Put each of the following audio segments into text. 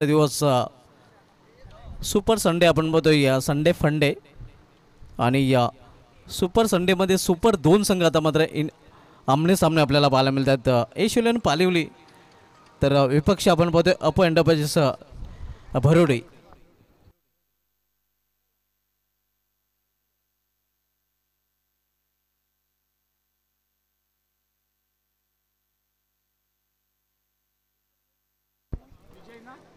दिवस super Sunday आपण बघतोय या संडे फंडे आणि या सुपर संडेमध्ये सुपर दोन संघ आता मात्र आमने सामने आपल्याला पाहायला मिळतात। एशियन पालिवली तर विपक्ष आपण बघतोय अप एंटरप्राइजेस भरोडे।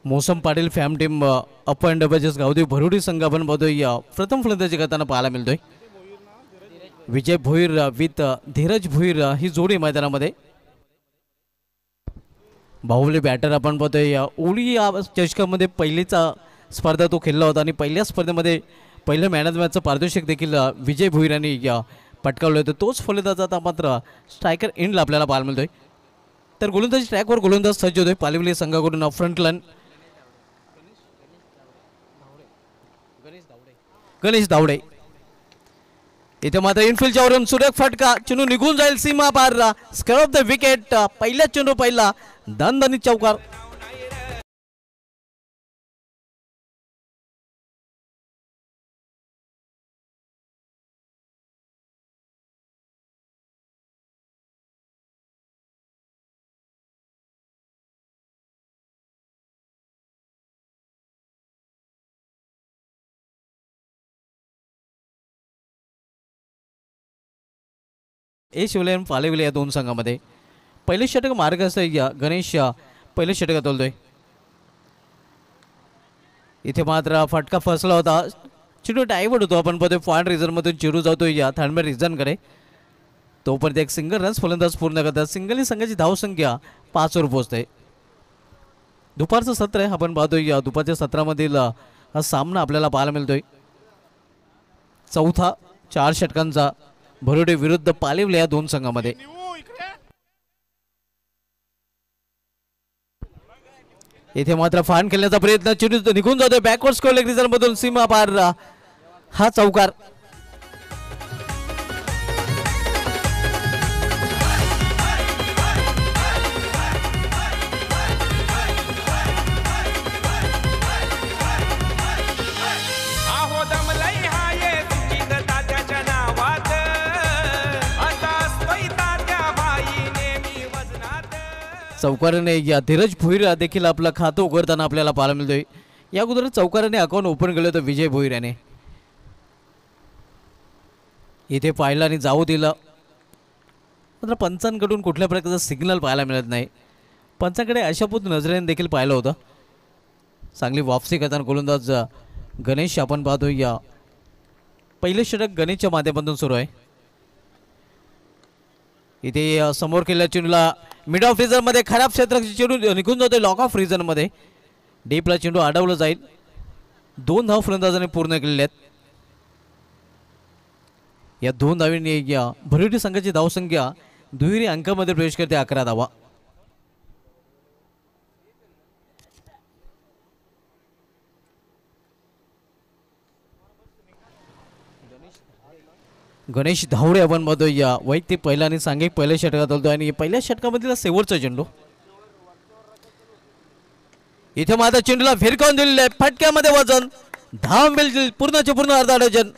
मोसम पाटील फॅम टीम अप एंटरप्राइजेस गावदेवी भरोडी संघ आपण बघतोय प्रथम फलंदाजी करताना पाहायला मिळतोय। विजय भोईर विथ धीरज भोईर ही जोडी मैदानामध्ये। बाहुबली बॅटर आपण बघतोय ओळी या चषकामध्ये पहिलीचा स्पर्धा तो खेळला होता आणि पहिल्या स्पर्धेमध्ये पहिल्या मॅन ऑफ द मॅचचं पारितोषिक देखील विजय भोईर यांनी पटकावलं होतं। तोच फलंदाज आता मात्र स्ट्रायकर एंडला आपल्याला पाहायला मिळतोय। तर गोलंदाजी ट्रॅकवर गोलंदाज सज्ज होतोय पालिवली संघाकडून फ्रंट लाईन गणेश धावडे। इथे मात्र इनफिल्डच्या वरून सुरेख फटका, चेंडू निघून जाईल सीमा पार, स्क्वेअर ऑफ द विकेट। पहिल्या चेंडू पहिला दणदणीत चौकार। शिवलेन पालेविले या दोन संघामध्ये पहिले षटक मार्ग असं गणेश पहिले षटक तोलतोय। इथे मात्र फटका फसला होता, चेंडू डायव्हर्ट होतो। आपण बघतोय पॉइंट रिझन मधून चेंडू जातोय या थर्डमॅन रिझन कडे। तोपर्यंत एक सिंगल रन्स फलंदाज पूर्ण करतात। सिंगल संघाची धावसंख्या 5 वर पोहोचते। दुपारचं सत्र आहे आपण पाहतोय, दुपारच्या सत्रामधील हा सामना आपल्याला पाहायला मिळतोय। चौथा 4 षटकांचा भरोडे विरुद्ध पालिवले या दोन संघामध्ये। इथे मात्र फान खेळण्याचा प्रयत्न, चेंडू निघून जातोय बॅकवर्ड स्क्वेअर लेग रिझन मधून सीमा पार, हा चौकार। चौकाराने या धीरज भोईर देखील आपलं खातं उघडताना आपल्याला पाहायला मिळतोय। या अगोदर चौकाराने अकाउंट ओपन केलं होतं विजय भोईर याने। इथे पाहिलं आणि जाऊ दिलं, मात्र पंचांकडून कुठल्या प्रकारचा सिग्नल पाहायला मिळत नाही। पंचांकडे अशापूत नजरेने देखील पाहिलं होतं। चांगली वापसी करताना गोलंदाज गणेश आपण पाहतोय, या पहिले षटक गणेशच्या माध्यमातून सुरू आहे। इथे समोर केलेल्या चेंडूला मिड ऑफ रिझन मध्ये खराब क्षेत्राची चेंडू निघून जातोय लॉक ऑफ रिझन मध्ये। डीपला चेंडू अडवलं जाईल। 2 धाव फलंदाजाने पूर्ण केलेल्या आहेत। या 2 धावींनी या भरोडी संघाची धावसंख्या दुहेरी अंकामध्ये प्रवेश करते, 11 धावा। गणेश धावडे आपण बघतोय, या वैयक्तिक पहिला आणि सांघिक पहिल्या षटकात होतो आणि पहिल्या षटकामधील शेवटचा चेंडू। इथे मात्र चेंडूला फिरकावून दिलेले, फटक्यामध्ये वजन, धाव मिळतील पूर्णचे पूर्ण अर्धा डझन।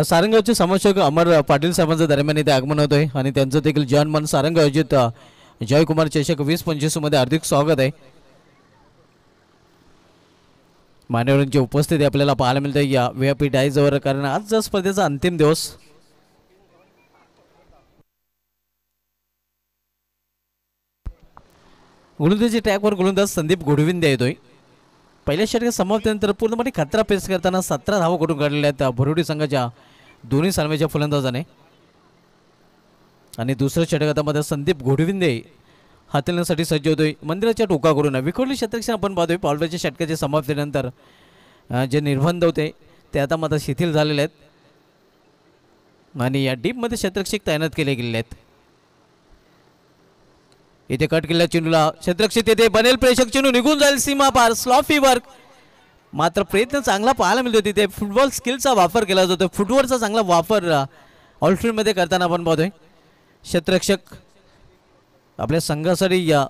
सारंगावचे समर्थक अमर पाटील साहेबांच्या दरम्यान इथे आगमन होतोय आणि त्यांचं देखील जनमन सारंगाव आयोजित जयकुमार चषक 2025 मध्ये हार्दिक स्वागत आहे। मान्यवरांची उपस्थिती आपल्याला पाहायला मिळते या व्यापीठ आईजवळ, कारण आज स्पर्धेचा अंतिम दिवस गोलंदाजी ट्रॅकवर गोलंदाज संदीप घोडविंदे येतोय. पहिल्या षटकात समाप्तीनंतर पूर्णपणे खतरा पेस करताना 17 धावा करून काढलेल्या आहेत भरुडी संघाच्या दोन्ही सामन्याच्या फलंदाजाने. आणि दुसऱ्या षटकामध्ये संदीप घोडविंदे हाताळण्यासाठी सज्ज होतोय. मंदिराच्या टोकाकडून विखुरलेले क्षेत्ररक्षण आपण पाहतोय. पावलाच्या षटकाच्या समाप्तीनंतर जे निर्बंध होते ते आता मात्र शिथिल झालेले आहेत आणि या डीपमध्ये क्षेत्ररक्षक तैनात केले गेलेले आहेत. इथे कट केलेल्या चेंडूला क्षेत्ररक्षक येथे बनेल प्रेषक चेंडू निघून जाईल सीमा पार. स्लॉफी वर्क मात्र प्रयत्न चांगला पाहायला मिळतो. तिथे फुटबॉल स्किलचा वापर केला जातो. फुटवर्कचा चांगला वापर आउटफील्डमध्ये करताना आपण पाहतोय. क्षेत्ररक्षक आपल्या संघासाठी या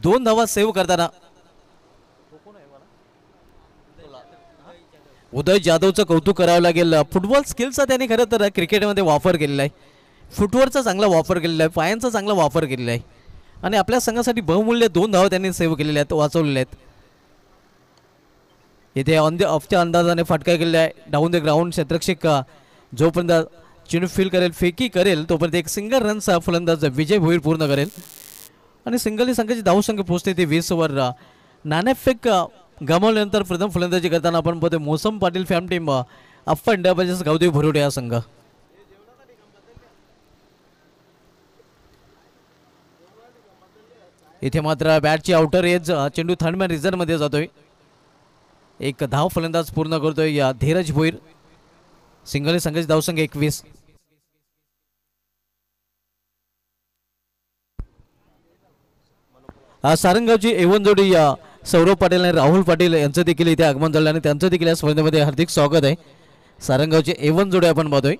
2 धावा सेव्ह करताना उदय जाधवचं कौतुक करावं लागेल. फुटबॉल स्किलचा त्याने खरं तर क्रिकेटमध्ये वापर केलेला आहे. फुटवर्कचा चांगला वापर केलेला आहे. पायांचा चांगला वापर केलेला आहे आणि आपल्या संघासाठी बहुमूल्य 2 धावा त्यांनी सेव्ह केलेल्या आहेत, वाचवलेल्या आहेत. इथे ऑन द ऑफच्या अंदाजाने फटका केलेला आहे. डाऊन द ग्राउंड क्षेत्ररक्षक जोपर्यंत चेंडू फील करेल, फेकी करेल, तोपर्यंत एक सिंगल रनचा फलंदाज विजय भोईर पूर्ण करेल आणि सिंगल संघाची धावसंख्या पोहोचते ते 20 वर. नाणेफेक गमावल्यानंतर प्रथम फलंदाजी करताना आपण पाहतो मोसम पाटील फॅम टीम अप्पा इंडिया बजाज गावदेवी भरुडे हा संघ. इथे मात्र बॅटची आउटर एज चेंडू थर्डमॅन रिझनमध्ये जातोय. एक धाव फलंदाज पूर्ण करतोय या धीरज भोईर. सिंगल संघाची धावसंख्या 21. सारंगावची एवन जोडी या सौरभ पाटील आणि राहुल पाटील यांचं देखील इथे आगमन झालं आणि त्यांचं देखील या स्पर्धेमध्ये हार्दिक स्वागत आहे. सारंगावचे एवन जोडी आपण पाहतोय.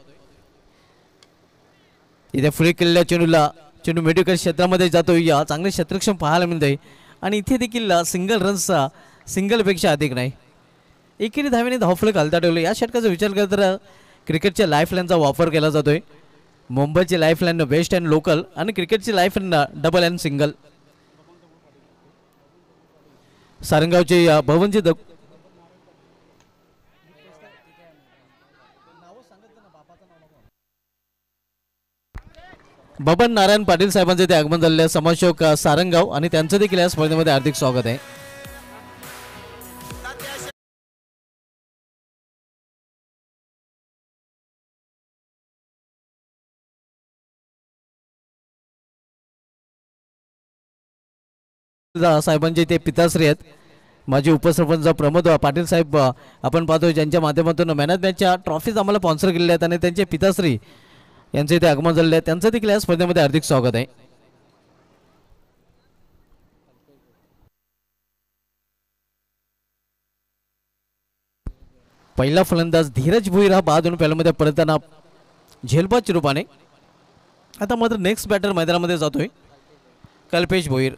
इथे फ्री केलेल्या चेंडूला चेंडू मेडिकल क्षेत्रामध्ये जातोय. या चांगले क्षेत्ररक्षण पाहायला मिळतंय आणि इथे देखील सिंगल रन्सचा सिंगलपेक्षा अधिक नाही. एकेरी धावेने धावफलक हलता ठेवले. या षटकाचा विचार केला तर क्रिकेटच्या लाईफलाईनचा वापर केला जातोय. मुंबईची लाईफलाईन बेस्ट अँड लोकल आणि क्रिकेटची लाईफलाईन डबल अँड सिंगल. सारंगावचे या भवनजी बबन नारायण पाटील साहेबांचे ते आगमन झालेले समाजसेवक सारंगाव आणि त्यांचं देखील या स्पर्धेमध्ये हार्दिक स्वागत आहे. साहेबांचे ते पिताश्री आहेत. माजी उपसरपंच प्रमोद पाटील साहेब आपण पाहतो ज्यांच्या माध्यमातून मॅन ऑफ मॅचच्या ट्रॉफीज आम्हाला स्पॉन्सर केलेल्या आहेत आणि त्यांचे पिताश्री यांचे इथे आगमन झालेले आहे. त्यांचं देखील या स्पर्धेमध्ये हार्दिक स्वागत आहे. पहिला फलंदाज धीरज भोईर हा बाद होऊन पहिल्यामध्ये पडताना झेलबाद रूपाने. आता मात्र नेक्स्ट बॅटर मैदानामध्ये जातोय कल्पेश भोईर.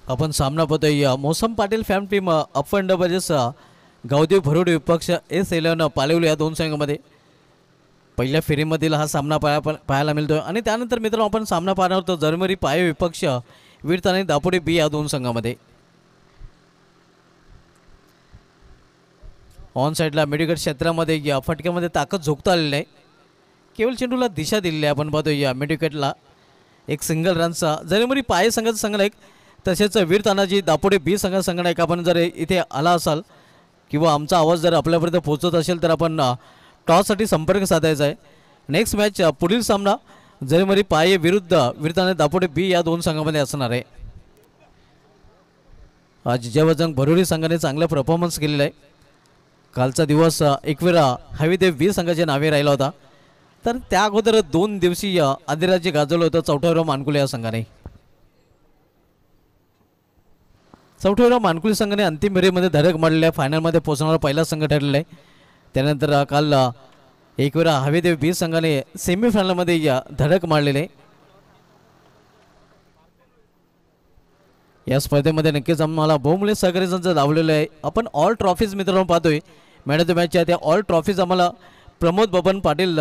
आपण सामना पाहतोय मोसम पाटील फॅम टीम अप्पा इंडिया बजाज गावदेवी भरुडे विपक्ष S11 पालवली या 2 संघामध्ये. पहिल्या फेरीमधील हा सामना पाहायला मिळतोय आणि त्यानंतर मित्रांनो आपण सामना पाहणार होतो जर्मरी पाय विपक्ष वीरताने दापोडे B या 2 संघामध्ये. ऑन साईडला मेडिकल क्षेत्रामध्ये या फटक्यामध्ये ताकद झोकता आलेली आहे. केवळ चेंडूला दिशा दिलेली आहे. आपण पाहतोय या मेडिकेटला एक सिंगल रनचा जर्मरी पाय संघाचा संघनायक तसेच वीर तानाजी दापोडे B संघाचा संघनायक. आपण जर इथे आला असाल किंवा आमचा आवाज जर आपल्यापर्यंत पोहोचत असेल तर आपण टॉससाठी संपर्क साधायचा आहे. नेक्स्ट मॅच पुढील सामना जर्मरी पाये विरुद्ध वीर तानाजी दापोडे B या 2 संघामध्ये असणार आहे. आज जेव्हा भरुडी संघाने चांगला परफॉर्मन्स केलेला आहे. कालचा दिवस एक वेळा हवीदेव B संघाच्या नावे राहिला होता तर त्या अगोदर 2 दिवसीय आदिराज्य गाजवलं होतं चौथ्यावर मानकुले या संघाने. चौथ्यावर मानकुले संघाने अंतिम फेरीमध्ये धडक मारलेली आहे. फायनलमध्ये पोहोचणारा पहिला संघ ठरलेला आहे. त्यानंतर काल एक वेळा हवीदेव B संघाने सेमीफायनलमध्ये धडक मारलेले. या स्पर्धेमध्ये नक्कीच आम्हाला बहुमूल्य सहकारी संच लावलेलं आहे. आपण ऑल ट्रॉफीज मित्रांनो पाहतोय मॅन ऑफ द मॅचच्या त्या ऑल ट्रॉफीज आम्हाला प्रमोद बबन पाटील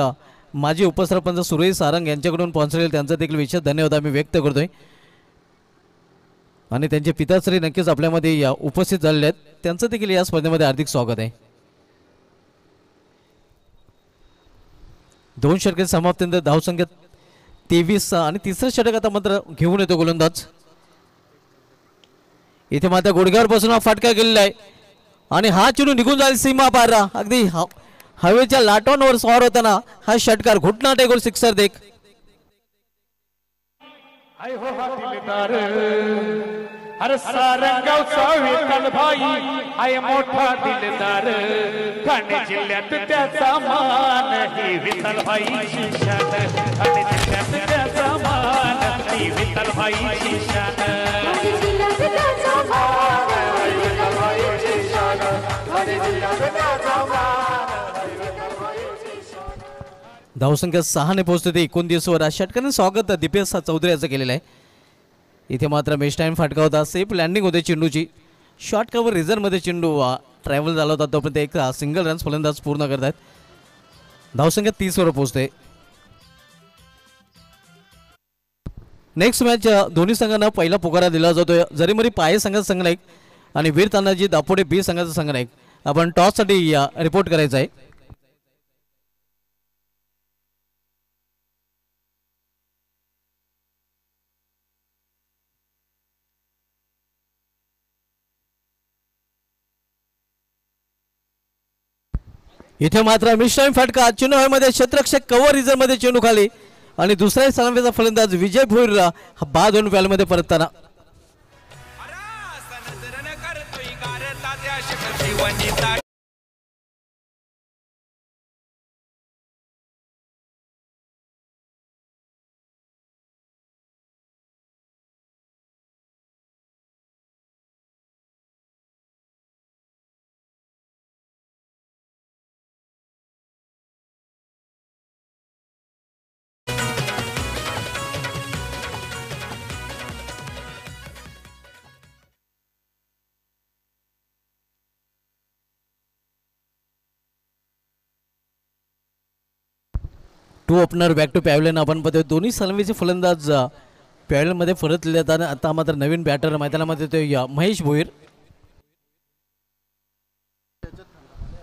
माजी उपसरपंच सुरेश सारंग यांच्याकडून स्पॉन्सर केले. त्यांचा देखील विशेष धन्यवाद आम्ही व्यक्त करतोय. आणि त्यांचे पिताश्री नक्कीच आपल्यामध्ये या उपस्थित झालेले आहेत, त्यांचं देखील या स्पर्धेमध्ये हार्दिक स्वागत आहे. 2 षटके समाप्तीनंतर धावसंख्या 23 आणि तिसरं षटक आता मात्र घेऊन येतो गोलंदाज. इथे मात्र गुडघ्यावर बसून हा फटका गेलेला आहे आणि हा चेंडू निघून जाईल सीमा पार. अगदी हवेच्या लाटांवर स्वार होताना हा षटकार घुटना टेकून सिक्सर देख. अरे सारंगावचा विठ्ठल भाई आहे मोठा दिलदार, ठाणे जिल्ह्यात त्याचा मान ही विठ्ठल भाईची शान, ठाणे जिल्ह्यात त्याचा मान ही विठ्ठल भाईची शान. धावसंख्या 6 ने पोहोचते ते 29 वर. षटकाने स्वागत दीपेश चौधरी याचं केलेलं आहे. इथे मात्र मेश टाईम फटका होता, सेफ लँडिंग होते चेंडूची. शॉर्ट कव्हर रिझर्वमध्ये चेंडू ट्रॅव्हल झाला होता, तोपर्यंत एक सिंगल रन्स फलंदाज पूर्ण करत आहेत. धावसंख्या 30 वर पोहोचते. नेक्स्ट मॅच दोन्ही संघांना पहिला पुकारा दिला जातोय. जरीमरी पाये संघाचा संघनायक आणि वीर तानाजी दापोडे बी संघाचा संघनायक. आपण टॉससाठी रिपोर्ट करायचा आहे. इथे मात्र मिश्राम फटका चेंडू हवेमध्ये, क्षेत्ररक्षक कव्हर रिझर्व मध्ये चेंडू खाली आणि दुसऱ्या सलामीचा फलंदाज विजय भोईर बाद होऊन बॅलमध्ये परतताना. Two opener back to pavilion आपण पाहतोय. दोन्ही सलामीचे फलंदाज पॅव्हलियनमध्ये परतले जातात. आता मात्र नवीन बॅटर मैदानामध्ये येतोय महेश भोईर.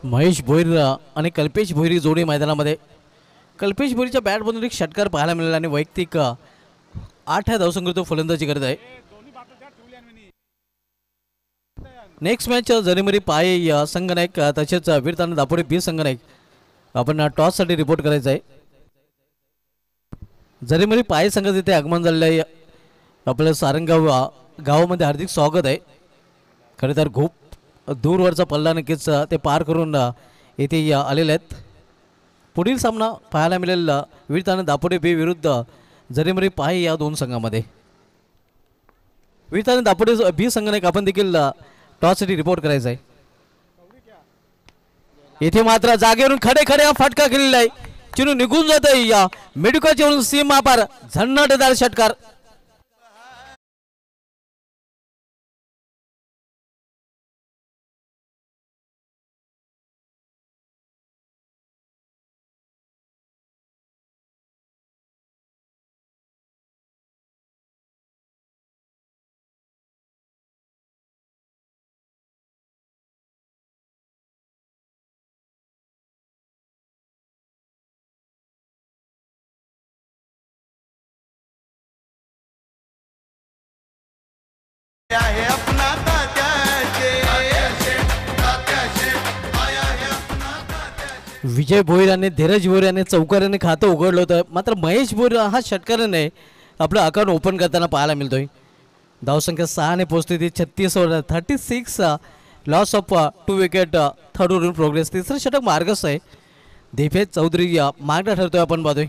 महेश भोईर आणि कल्पेश भोईर जोडी मैदानामध्ये. कल्पेश भोईरच्या बॅटमधून एक षटकार पाहायला मिळाला आणि वैयक्तिक 8 धावसंख्येत फलंदाजी करत आहे. नेक्स्ट मॅच जरीमरी पाये संघनायक तसेच वीरताना दापोडे बी संघनायक. आपण टॉससाठी रिपोर्ट करायचा आहे. जरीमरी पाये संघाचं इथे आगमन झालेलं आहे. आपलं सारंगाव गावामध्ये हार्दिक स्वागत आहे. खरं तर खूप दूरवरचा पल्ला नक्कीच ते पार करून इथे आलेले आहेत. पुढील सामना पाहायला मिळेल वीरताना दापोडे बी विरुद्ध जरीमरी पाये या दोन संघामध्ये. वीरताना दापोडे बी संघाने आपण देखील टॉससाठी रिपोर्ट करायचा आहे. इथे मात्र जागेवरून खडे खडे हा फटका केलेला आहे. चेंडू निघून जात आहे या मेडुकाच्या वरून सीमा पार. झन्नाटदार षटकार. विजय भोईर आणि धीरज भोईर यांनी चौकाराने खातं उघडलं होतं. मात्र महेश भोईर हा षटकाराने आपलं अकाउंट ओपन करताना पाहायला मिळतोय. धावसंख्या 6 ने पोहोचते ती 36 वर. 36 loss of 2 wicket. Third over in progress. तिसरं षटक मार्गस्थ आहे. दीपेश चौधरी मार्ग ठरतोय आपण पाहतोय.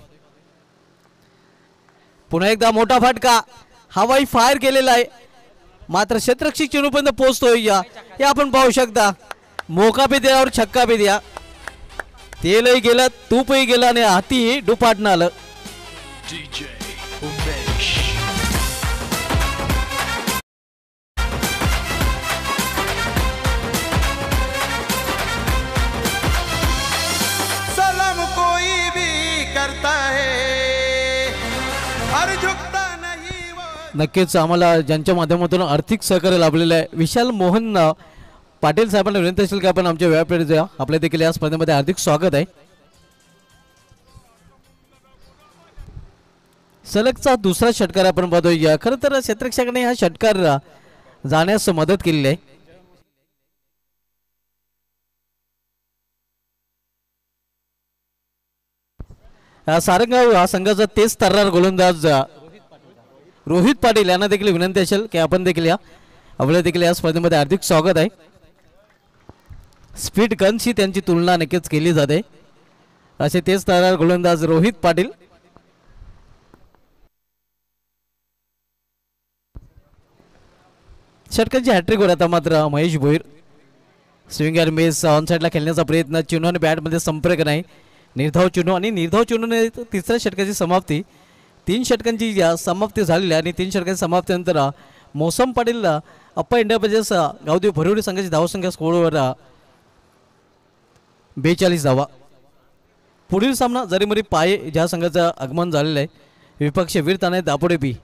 पुन्हा एकदा मोठा फटका हवाई फायर केलेला आहे. मात्र क्षेत्ररक्षक चेंडूपर्यंत पोहोचतोय हे आपण पाहू शकता. मोका बी द्या और छक्का बी द्या. तेलही गेलं, तूपही गेलं आणि हाती डुपाटणं आलं. सलाम कोई भी करता है और झुकता नहीं वो. नक्कीच आम्हाला ज्यांच्या माध्यमातून आर्थिक सहकार्य लाभलेलं आहे विशाल मोहन पाटील साहेबांना विनंती असेल की आपण आमच्या व्यापारी द्या आपल्या देखील या स्पर्धेमध्ये हार्दिक स्वागत आहे. सलगचा दुसरा षटकार आपण पाहतोय. खरं तर क्षेत्ररक्षकाने हा षटकार जाण्यास मदत केलेली आहे. सारंगाव हा संघाचा तेच तर्रार गोलंदाज रोहित पाटील यांना देखील विनंती असेल की आपण देखील या आपल्या देखील या स्पर्धेमध्ये हार्दिक स्वागत आहे. स्पीड गनशी त्यांची तुलना नक्कीच केली जाते. असे तेच तर्रार गोलंदाज रोहित पाटील. षटकांची हॅट्रिक वर आता मात्र Mahesh Bhoir. Swing and miss on साईडला खेळण्याचा प्रयत्न. चिन्हो आणि बॅटमध्ये संपर्क नाही. निर्धाव चिन्हो आणि निर्धाव चिन्होने तिसऱ्या षटकाची समाप्ती. 3 षटकांची समाप्ती झालेली आणि 3 षटकांच्या समाप्तीनंतर मोसम पाटील अप्पा इंडिया बजेस गावदेव भरवडी संघाची धावसंख्या स्कोरवर 42 धावा. पुढील सामना जरीमरी पाये ज्या संघाचं आगमन झालेलं आहे. विपक्ष वीर तानाजी दापोडे बी.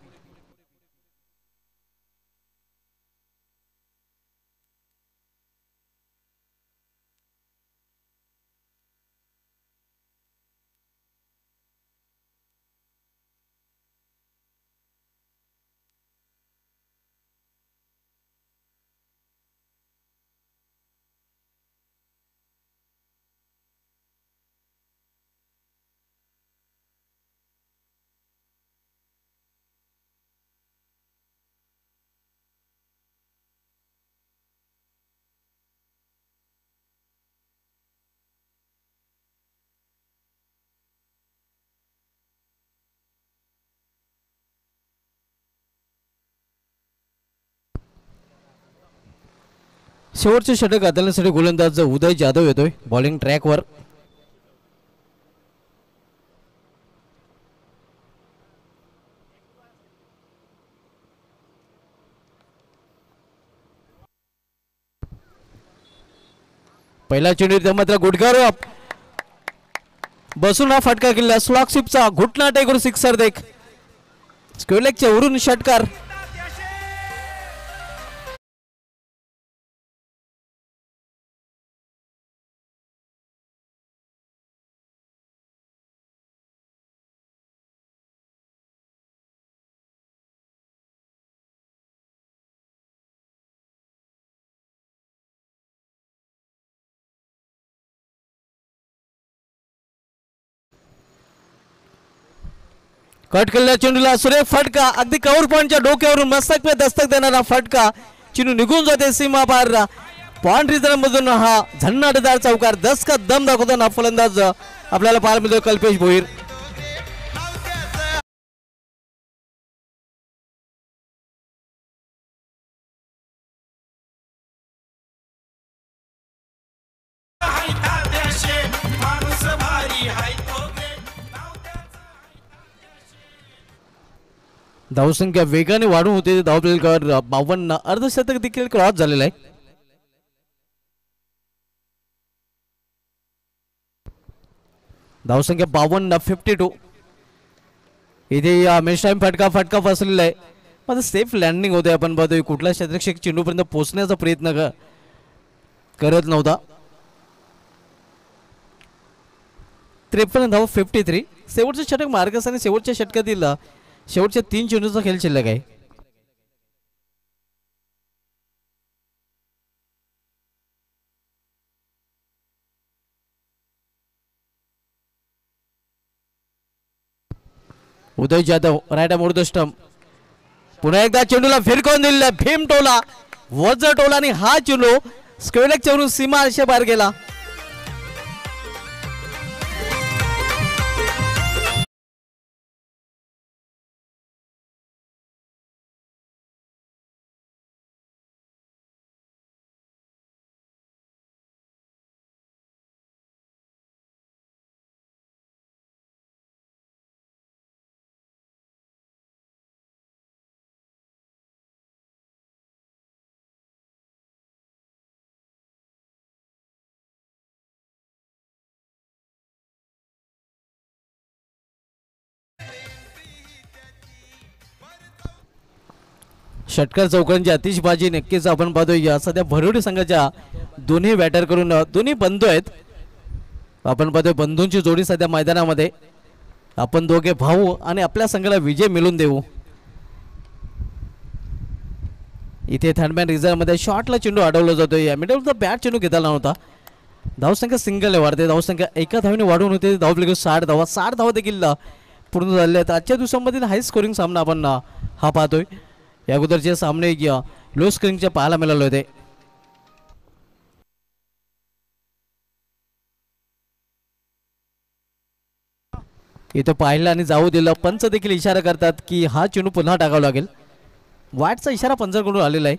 शेवटचे षटक हाताळण्यासाठी गोलंदाज उदय जाधव येतोय बॉलिंग ट्रॅकवर. पहिला चेंडू मात्र गुडघ्यावर बसून हा फटका केला. स्लॉकशिपचा घुटना टेकून सिक्सर देख. स्क्वेलेकच्या वरून षटकार. कट केलेल्या चेंडूला सुरेख फटका. अगदी कव्हर पॉइंटच्या डोक्यावरून मस्तक पे दस्तक देणारा फटका. चेंडू निघून जाते सीमा पार. पॉइंट रिझर्व मधून हा झन्नाटदार चौकार. 10 का दम दाखवताना फलंदाज आपल्याला पाहायला मिळतो कल्पेश भोईर. धावसंख्या वेगाने वाढून होते. धावफलकावर 52 अर्धशतक देखील क्रॉस झालेला आहे. धावसंख्या 52 52. इथे मॅच टाइम फटका फसलेला आहे. मात्र सेफ लँडिंग होते. आपण पाहतोय कुठला क्षेत्ररक्षक चेंडूपर्यंत पोहोचण्याचा प्रयत्न करत नव्हता. 53 धाव 53. शेवटचे षटक मार्गस आणि शेवटच्या षटकातील शेवटच्या 3 चेंडूचा खेळ शिल्लक आहे. Uday Jadhav right mode the stump. पुन्हा एकदा चेंडूला फिरकवून दिलेला भीम टोला वज टोला आणि हा चेंडू स्क्वेलेकच्या वरून सीमा आरशे बाहेर गेला. षटकार चौकांची आतिषबाजी नक्कीच आपण पाहतोय. सध्या भरोडी संघाच्या दोन्ही बॅटर करून दोन्ही बंधू आहेत. आपण पाहतोय बंधूंची जोडी सध्या मैदानामध्ये. आपण दोघे भाऊ आणि आपल्या संघाला विजय मिळवून देऊ. इथे थर्डमॅन रिझर्वमध्ये शॉटला चेंडू अडवला जातोय. या मिडलचा बॅट चेंडू घेतला नव्हता. धावसंख्या सिंगल वाढते. धावसंख्या एका धावेने वाढवून होते. धावपैकी 60 धावा 60 धावा देखील पूर्ण झाले आहेत. आजच्या दिवसांमधील हाय स्कोरिंग सामना आपण हा पाहतोय. या अगोदरचे सामने लो स्कोरिंगचे पाहायला मिळाले होते. इथं पाहिलं आणि जाऊ दिलं. पंच देखील इशारा करतात की हा चेंडू पुन्हा टाकावा लागेल. वाटचा इशारा पंचाकडून आलेला आहे.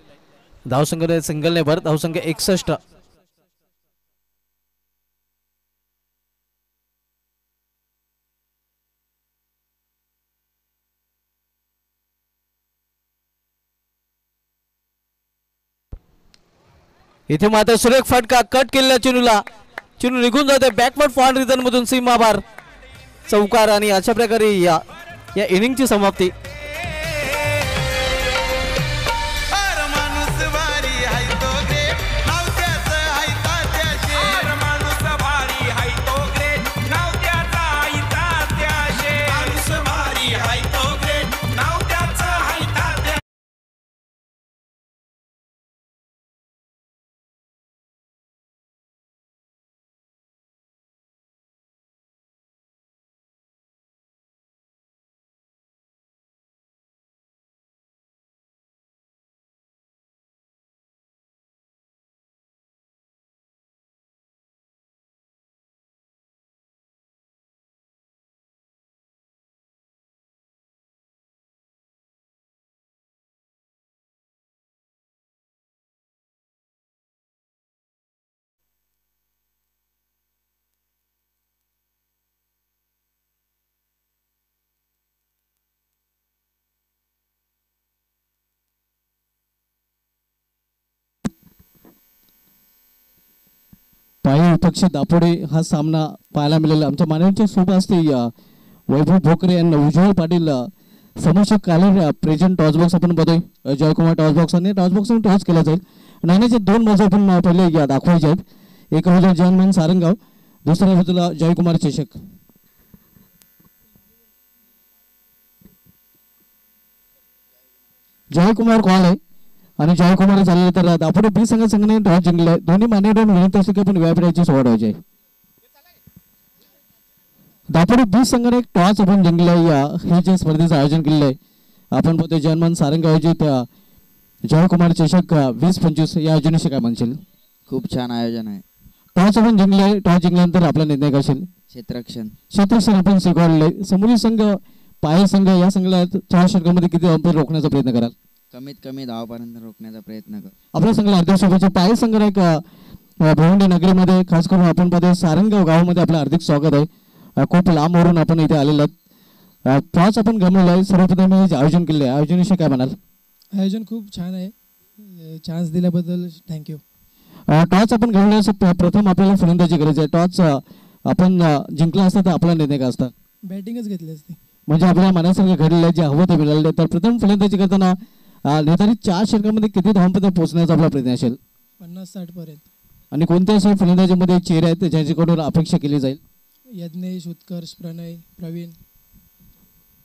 धावसंख्या सिंगल ने भर. धावसंख्या 61. इथे मात्र सुरेख फटका कट केलेला चेंडूला. चेंडू निघून जाते बॅकवर्ड फॉर्ड रिझन मधून सीमाबार चौकार. आणि अशा प्रकारे या इनिंगची समाप्ती. पायी विपक्ष दापोडे हा सामना पाहायला मिळाला. आमच्या मानवच्या सोबत असते वैभव भोकरे यांना उज्ज्वल पाटील समोरच्या काले प्रेझेंट टॉस बॉक्स आपण बघतोय. जयकुमार टॉस बॉक्स आणि टॉस बॉक्स टॉस केला जाईल. नाण्याचे 2 बाजू आपण पहिले दाखवायचे आहेत. एका बाजूला जयमान सारंगाव, दुसऱ्या बाजूला जयकुमार चषक. जयकुमार कॉल आहे आणि जयकुमार झालेले तर दापोडे बी संघाने टॉस जिंकले. दोन्ही मान्यवर विनंती असते की आपण व्यापाराची सोडा व्हायची. दापोडे बी संघाने एक टॉस आपण जिंकलाय. हे जे स्पर्धेचं आयोजन केलेलं आहे आपण बघतोय जयमान सारंग आयोजित जयकुमार चषक 20-25 या आयोजनाशी काय म्हणशील? खूप छान आयोजन आहे. टॉस आपण जिंकले. टॉस जिंकल्यानंतर आपला निर्णय करशील? क्षेत्ररक्षण आपण स्वीकारले. समोरील संघ पाय संघ या संघाला 4 षटकांमध्ये किती अंतर रोखण्याचा प्रयत्न कराल? कमीत कमी 10 पर्यंत रोखण्याचा प्रयत्न कर. आपल्या संघाला हार्दिक शुभेच्छा. पाय संघ एक भिवंडी नगरीमध्ये खास करून आपण पाहतोय सारंगाव गावामध्ये आपलं हार्दिक स्वागत आहे. खूप लांबवरून आपण इथे आलेलो आहोत. टॉस आपण गमवलं आहे. सर्वप्रथम हे आयोजन केले आहे आयोजनाविषयी काय म्हणाल? आयोजन खूप छान आहे. चान्स दिल्याबद्दल थँक्यू. टॉस आपण गमवल्यास प्रथम आपल्याला फलंदाजी गरज आहे. टॉस आपण जिंकला असता तर आपला निर्णय काय असता? बॅटिंगच घेतली असती. म्हणजे आपल्या मनासारखं घडलेलं जे हवं ते मिळालं. तर प्रथम फलंदाजी करताना निर्धारित 4 षटकांमध्ये किती धावांपर्यंत पोहोचण्याचा आपला प्रयत्न असेल? 50-60 पर्यंत. आणि कोणत्या अशा फलंदाजीमध्ये चेहरे आहेत ज्यांच्याकडून अपेक्षा केली जाईल? यज्ञेश, उत्कर्ष, प्रणय, प्रवीण.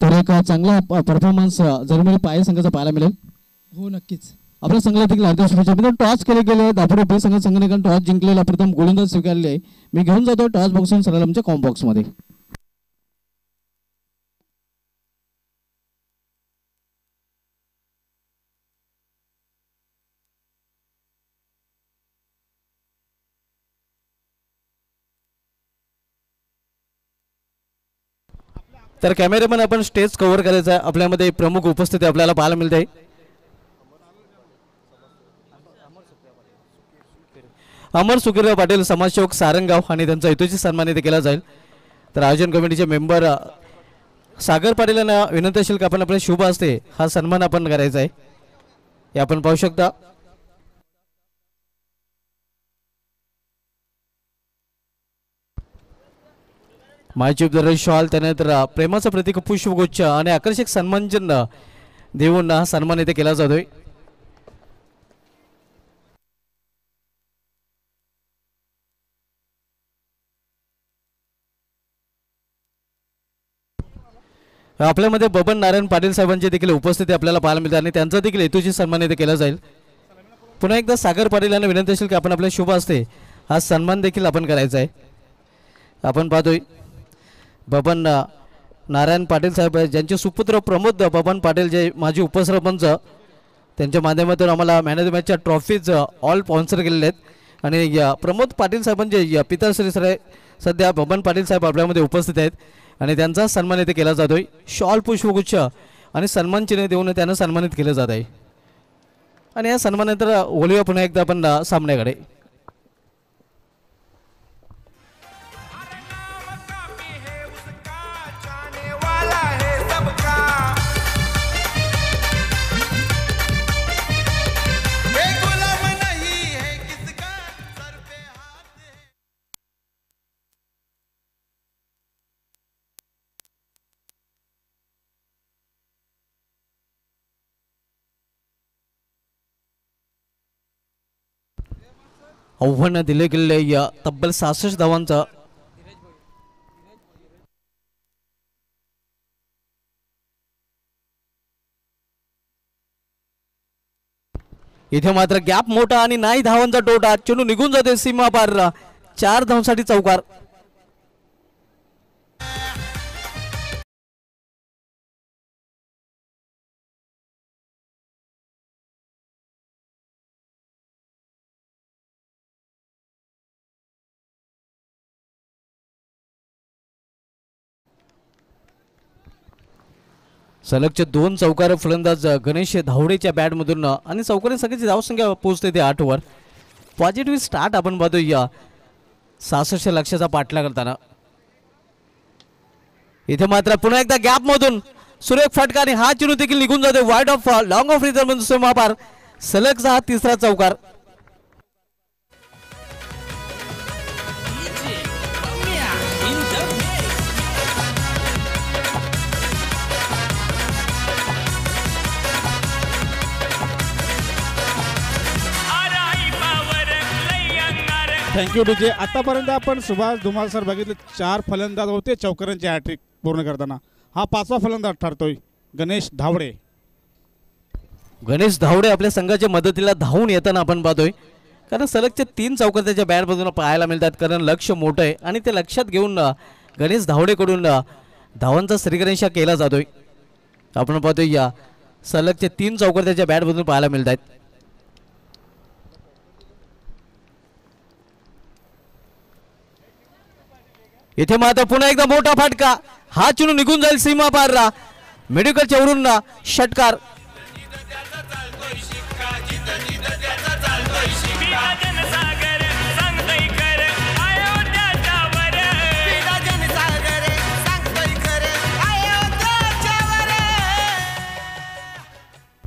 तर एक चांगला परफॉर्मन्स जर्मनी पाय संघाचा पाहायला मिळेल. हो नक्कीच. आपल्या संघाला देखील हार्दिक शुभेच्छा. टॉस केले गेले दापोडे बी संघाने टॉस जिंकलेला प्रथम गोलंदाज स्वीकारले आहे. मी घेऊन जातो टॉस बॉक्सून सरळ आमच्या कॉम बॉक्समध्ये. तर कॅमेरामॅन आपण स्टेज कव्हर करायचा आहे. आपल्यामध्ये प्रमुख उपस्थिती आपल्याला पाहायला मिळते. अमर सुखीरराव पाटील समाजसेवक सारंगाव आणि त्यांचा हेतूची सन्मान इथे केला जाईल. तर आयोजन कमिटीचे मेंबर सागर पाटील यांना विनंती असेल की आपण आपल्या शुभ असते हा सन्मान आपण करायचा आहे. हे आपण पाहू शकता. मायचीफ दर शॉल त्यानंतर प्रेमाचं प्रतीक पुष्पगुच्छ आणि आकर्षक सन्मानचिन्ह देऊन हा सन्मान इथे केला जातोय. आपल्यामध्ये बबन नारायण पाटील साहेबांची देखील उपस्थिती आपल्याला पाहायला मिळते आणि त्यांचा देखील हेतूची सन्मान इथे केला जाईल. पुन्हा एकदा सागर पाटील यांना विनंती असेल की आपण आपल्या शुभ हस्ते हा सन्मान देखील आपण करायचा आहे. आपण पाहतोय बबन नारायण पाटील साहेब ज्यांचे सुपुत्र प्रमोद बबन पाटील जे माजी उपसरपंच त्यांच्या माध्यमातून आम्हाला मॅन ऑफ द मॅचच्या ट्रॉफीज ऑल स्पॉन्सर केलेले आहेत आणि प्रमोद पाटील साहेबांचे पिताश्री सध्या बबन पाटील साहेब आपल्यामध्ये उपस्थित आहेत आणि त्यांचा सन्मान इथे केला जातोय. शॉल पुष्पगुच्छ आणि सन्मान चिन्ह देऊन त्यांना सन्मानित केलं जात आहे आणि या सन्मानानंतर बोलूया पुन्हा एकदा आपण सामन्याकडे. आव्हान दिले गेलेले या तब्बल 66 धावांचा इथे मात्र गॅप मोठा आणि नाही धावांचा टोटा. चेंडू निघून जाते सीमा पार. 4 धावांसाठी चौकार. सलगचे 2 चौकार फलंदाज गणेश धावडेच्या बॅटमधून आणि चौकारी संख्येची धावसंख्या पोहोचते ते 8 वर. पॉझिटिव्ह स्टार्ट आपण पाहतो या 66 लक्षाचा पाठला करताना. इथे मात्र पुन्हा एकदा गॅप मधून सुरेख फटका आणि हा चेंडू देखील निघून जातो wide of long of reserve मधून सीमापार. सलगचा हा 3रा चौकार. Thank you DJ. आतापर्यंत आपण सुभाष धुमाल सर बघितले 4 फलंदाज होते चौकारांची हॅट्रिक पूर्ण करताना. हा 5वा फलंदाज ठरतोय गणेश धावडे. गणेश धावडे आपल्या संघाच्या मदतीला धावून येताना आपण पाहतोय कारण सलगचे 3 चौकार त्याच्या बॅटमधून पाहायला मिळतात कारण लक्ष मोठं आहे आणि ते लक्षात घेऊन गणेश धावडेकडून धावांचा श्रीगणेशा केला जातोय. आपण पाहतोय या सलगचे 3 चौकार त्याच्या बॅटमधून पाहायला मिळत आहेत. इथे मात्र पुन्हा एकदा मोठा फटका. हा चेंडू निघून जाईल सीमा पारला. मेडिकलच्या वरून षटकार.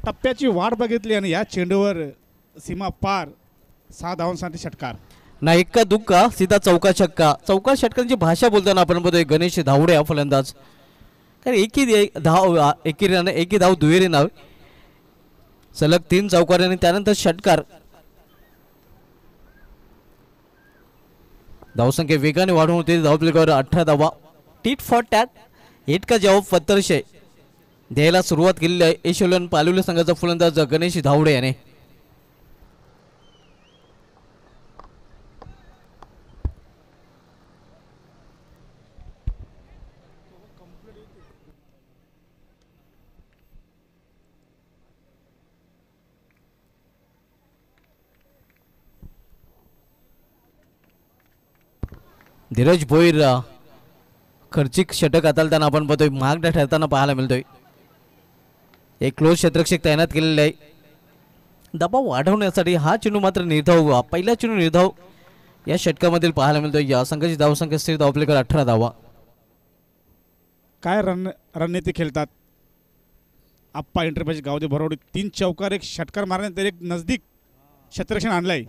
टप्प्याची वाट बघितली आणि या चेंडूवर सीमा पार 6 धावांसाठी षटकार. ना इक्का दुक्का सीधा चौका छक्का. चौका षटकांची भाषा बोलताना आपण बघतोय गणेश धावडे हा फलंदाज. कारण एकी धाव दुहेरी नाव. सलग 3 चौकार आणि त्यानंतर षटकार. धावसंख्या वेगाने वाढून होते. धावपलीवर 18 धावा. टीट फॉर टॅट 8 का जवाब 72 द्यायला सुरुवात केलेली आहे एशोलन पालवले संघाचा फलंदाज गणेश धावडे याने. धीरज भोईर खर्चिक षटक हाताळताना आपण पाहतोय महागडा ठरताना पाहायला मिळतोय. एक क्लोज क्षेत्ररक्षक तैनात केलेले आहे. दबाव वाढवण्यासाठी हा चेंडू मात्र निर्धाव पहिला चेंडू निर्धाव या षटकामधील पाहायला मिळतोय. या संघाची धावसंख्या स्थिर धावपलीकर 18 धावा. काय रणनीती खेळतात आप्पा इंटरप्राइज गावदे भरवडी. 3 चौकार एक षटकार मारण्यात एक नजदीक क्षेत्ररक्षण आणलंय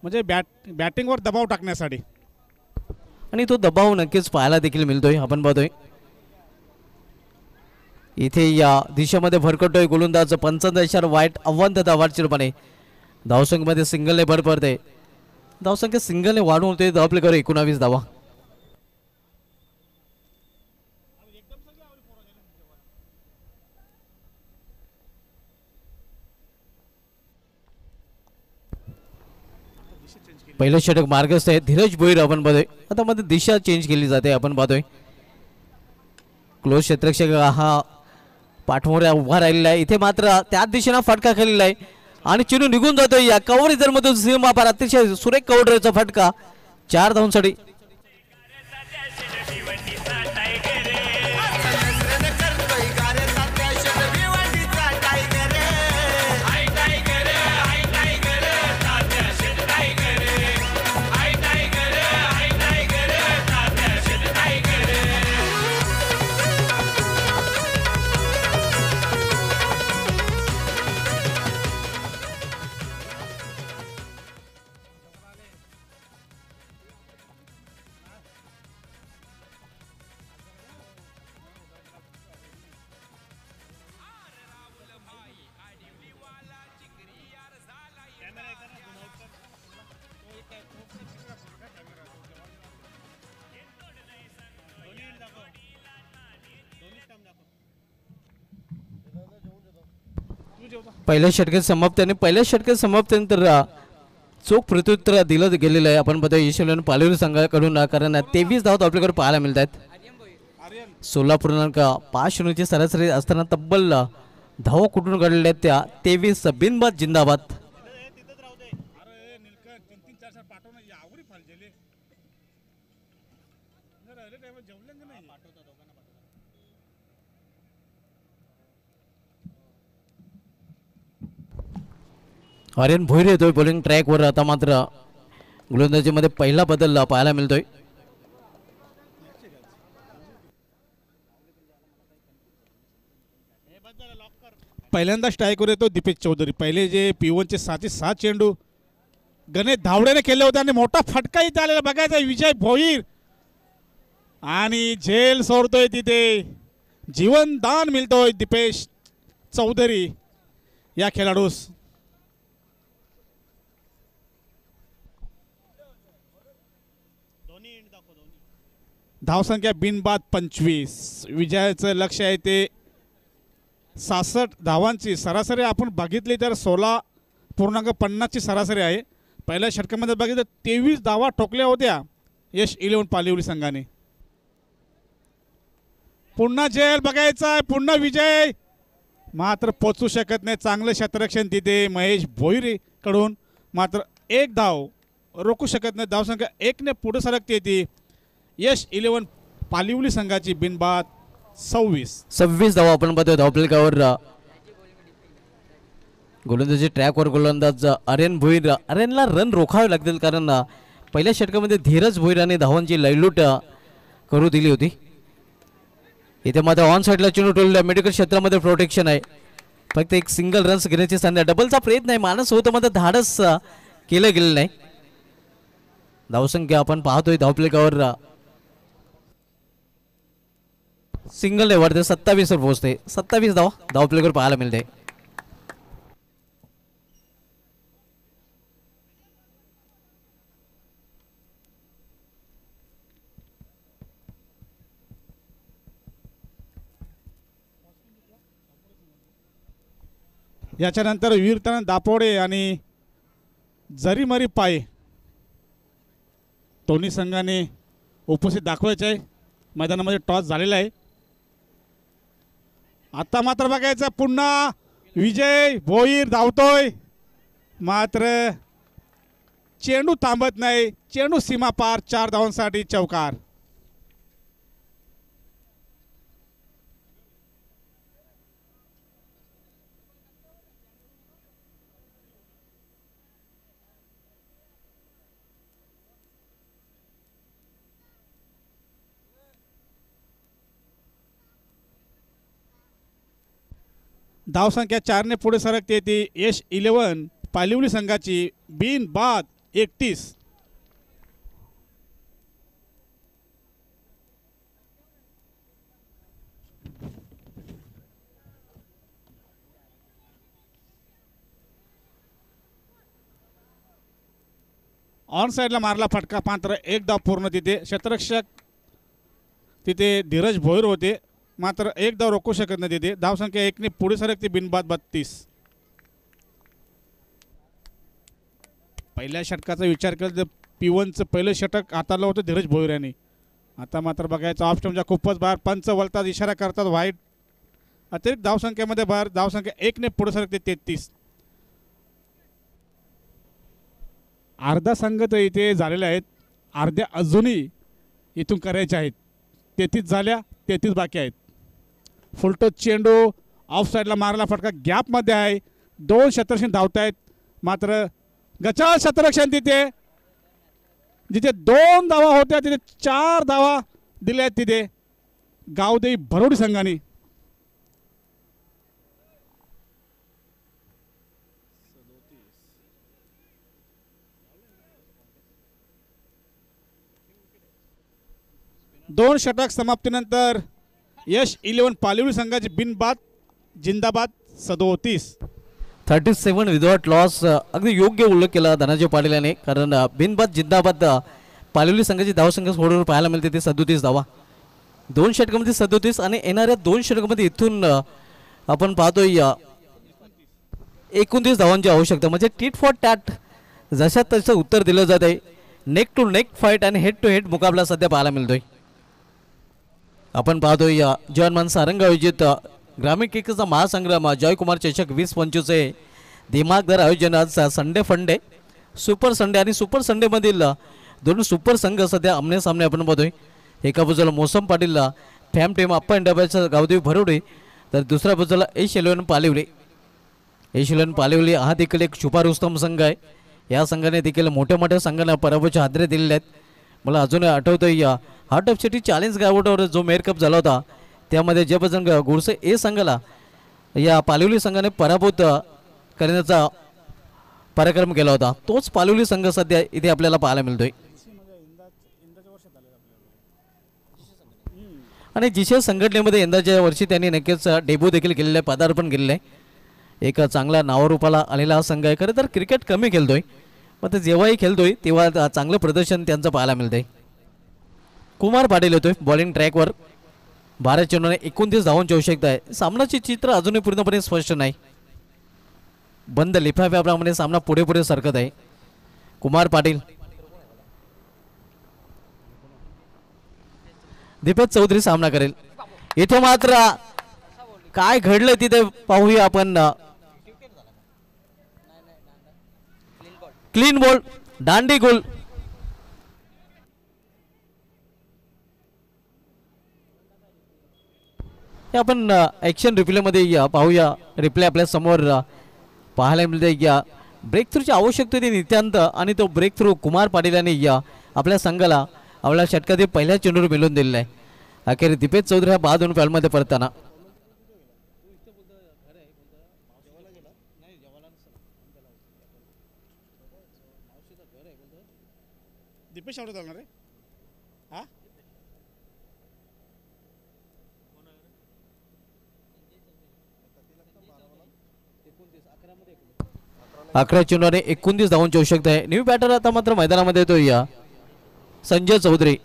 म्हणजे बॅटिंगवर दबाव टाकण्यासाठी आणि तो दबाव नक्कीच पाहायला देखील मिळतोय. आपण पाहतोय इथे या दिशेमध्ये भरकटतोय गोलंदाज पंचदशार वाईट आव्हान धावाड चिरपणे धावसंख्येमध्ये सिंगलने भर पडते धावसंख्या सिंगलने वाढून होते धाव प्ले करू 19 धावा पहिलं षटक मार्गस्थ आहे धीरज भोईर आपण पाहतोय आता मध्ये दिशा चेंज केली जाते आपण पाहतोय क्लोज क्षेत्ररक्षक हा पाठमोऱ्या उभा राहिलेला आहे इथे मात्र त्याच दिशेनं फटका खेळलेला आहे आणि चिनू निघून जातोय या कव्हर इतर मधून सीमा पार अतिशय सुरेख कव्हरचा फटका 4 धावांसाठी पहिल्या षटकात समाप्त आणि पहिल्या षटकात समाप्तीनंतर चोख प्रत्युत्तर दिलं गेलेलं आहे आपण बघतो ईश्वरन पालवी संघाकडून कारण 23 धावा आपल्याकडे पाहायला मिळत आहेत 16.5 ची सरासरी असताना तब्बल धावा कुठून काढलेल्या आहेत त्या 23 बिनबाद जिंदाबाद आर्यन भोईर येतोय बॉलिंग ट्रॅकवर आता मात्र गोलंदाजीमध्ये पहिला बदल पाहायला मिळतोय पहिल्यांदा स्ट्राईकवर येतो दीपेश चौधरी पहिले जे P1 चे 7 चेंडू गणेश धावड्याने केले होते आणि मोठा फटका इथे आलेला बघायचा विजय भोईर आणि झेल सोडतोय तिथे जीवनदान मिळतोय दीपेश चौधरी या खेळाडूस धावसंख्या बिनबाद 25 विजयाचं लक्ष आहे ते 66 धावांची सरासरी आपण बघितली तर 16.50 ची सरासरी आहे पहिल्या षटकामध्ये बघितलं 23 धावा ठोकल्या होत्या यश 11 पालिवली संघाने पुन्हा जेल बघायचा आहे पुन्हा विजय मात्र पोचू शकत नाही चांगलं क्षेत्ररक्षण तिथे महेश भोईर कडून मात्र एक धाव रोखू शकत नाही धावसंख्या 1 ने पुढे सरकते ती यश 11 पालिवली संघाची बिनबाद 26 धावा आपण पाहतोय धावफलकावर गोलंदाजी ट्रॅकवर गोलंदाज आर्यन भोईर आर्यनला रन रोखावे लागतील कारण पहिल्या षटकामध्ये धीरज भोईराने धावांची लयलूट करू दिली होती इथे मात्र ऑन साईडला चेंडू टोलला मेडिकल क्षेत्रामध्ये प्रोटेक्शन आहे फक्त एक सिंगल रन्स घेण्याची संधी डबलचा प्रयत्न आहे मानस होतं मात्र धाडस केलं गेलं नाही धावसंख्या आपण पाहतोय धावफलकावर सिंगल नाही वाढते 27 वर पोहोचते 27 धावफलकावर पाहायला मिळते याच्यानंतर वीरतन दापोडे आणि जरीमरी पाय दोन्ही संघाने उपस्थित दाखवायचे आहे मैदानामध्ये टॉस झालेला आहे आता मात्र बघायचं पुन्हा विजय भोईर धावतोय मात्र चेंडू थांबत नाही चेंडू सीमा पार 4 धावांसाठी चौकार धावसंख्या 4 ने पुढे सरकते ती यश 11 पालिवली संघाची बिनबाद 31 ऑन साईडला मारला फटका, मात्र एक धाव पूर्ण. तिथे क्षेत्ररक्षक तिथे धीरज भोईर होते, मात्र एक धाव रोखू शकत नाही. तिथे धावसंख्या 1ने पुढे सरकते. बिनबाद 32. पहिल्या षटकाचा विचार केला तर P1चं पहिलं षटक हाताळलं होतं धीरज भोईर यांनी. आता मात्र बघायचं ऑप्शनच्या खूपच बाहेर. पंच वलतात, इशारा करतात वाईट. अतिरिक्त धावसंख्येमध्ये बाहेर. धावसंख्या 1ने पुढे सरकते 33. अर्धा संघ तर इथे झालेले आहेत, अर्ध्या अजूनही इथून करायचे आहेत. 33 झाल्या, 33 बाकी आहेत. फुलटोस चेंडू ऑफ साईडला मारला फटका, गॅपमध्ये आहे. 2 क्षेत्ररक्षण धावत आहेत, मात्र गचाळ क्षेत्ररक्षण तिथे जिथे 2 धावा होत्या तिथे 4 धावा दिल्या आहेत तिथे गावदेवी भरोडी संघाने. दोन षटक समाप्तीनंतर यश 11 पालिवली संघाची बिनबाद जिंदाबाद 37. 37 विदाउट लॉस. अगदी योग्य उल्लेख केला धनंजय पाटील यांनी, कारण बिनबाद जिंदाबाद पालिवली संघाची धावसंख्या सोडून पाहायला मिळते ते 37 धावा. 2 षटकामध्ये 37 आणि येणाऱ्या 2 षटकामध्ये इथून आपण पाहतोय 29 धावांची आवश्यकता. म्हणजे टीट फॉर टॅट जशा तसं उत्तर दिलं जात आहे. नेक टू नेक फाईट आणि हेड टू हेड मुकाबला सध्या पाहायला मिळतोय. आपण पाहतोय जवानमान सारंग आयोजित ग्रामीण क्रिकेटचा महासंग्राम जयकुमार चषक 2025 हे दिमागदार आयोजन आज संडे फंडे सुपर संडे आणि सुपर संडेमधील 2 सुपर संघ सध्या आमने सामने आपण पाहतोय. एका बाजूला मोसम पाटील फॅम टीम अप्पा इंडियाचा गावदेवी भरोडे, तर दुसऱ्या बाजूला यश 11 पालिवली. यश 11 पालिवली हा देखील एक छुपा रुस्तम संघ आहे. या संघाने देखील मोठ्या मोठ्या संघांना पराभवाच्या हादरे दिलेले आहेत. मला अजून आठवतोय हार्ट ऑफ सिटी चॅलेंज ग्राउंडवर जो मेअर कप झाला होता त्यामध्ये जे बजंग गुडसे ए संघाला या पालिवली संघाने पराभूत करण्याचा पराक्रम केला होता. तोच पालिवली संघ सध्या इथे आपल्याला पाहायला मिळतोय. आणि जिशे संघटनेमध्ये यंदाच्या वर्षी त्यांनी नक्कीच डेब्यू देखील केलेलं आहे, पदार्पण केलेलं आहे. एक चांगला नावारूपाला आलेला हा संघ आहे. खरं तर क्रिकेट कमी खेळतोय, मग ते जेव्हाही खेळतोय तेव्हा चांगलं प्रदर्शन त्यांचं पाहायला मिळतंय. कुमार पाटील येतोय बॉलिंग ट्रॅकवर. भारत चेंडूने 29 धावांची आवश्यकता आहे. सामनाचे चित्र अजूनही पूर्णपणे स्पष्ट नाही. बंद लिफाफ्याप्रमाणे सामना पुढे पुढे सरकत आहे. कुमार पाटील, दीपेश चौधरी सामना करेल. इथे मात्र काय घडलं तिथे पाहूया आपण. क्लीन बॉल, दांडी गोल. हे आपण ॲक्शन रिप्लेमध्ये पाहूया. रिप्ले आपल्या समोर पाहायला मिळते. या ब्रेक थ्रूची आवश्यकता होती नित्यांत, आणि तो ब्रेक थ्रू कुमार पाटील यांनी आपल्या संघाला आपल्या षटकातील पहिल्या चेंडूवर मिळवून दिलेला आहे. अखेर दीपेश चौधरी हा बाद होऊन फॅलमध्ये परताना. दीपेश आवडत चालणार रे. हा 11 चेंडूने 29 धावांची आवश्यकता आहे. न्यू बॅटर आता मात्र मैदानामध्ये येतो या संजय चौधरी.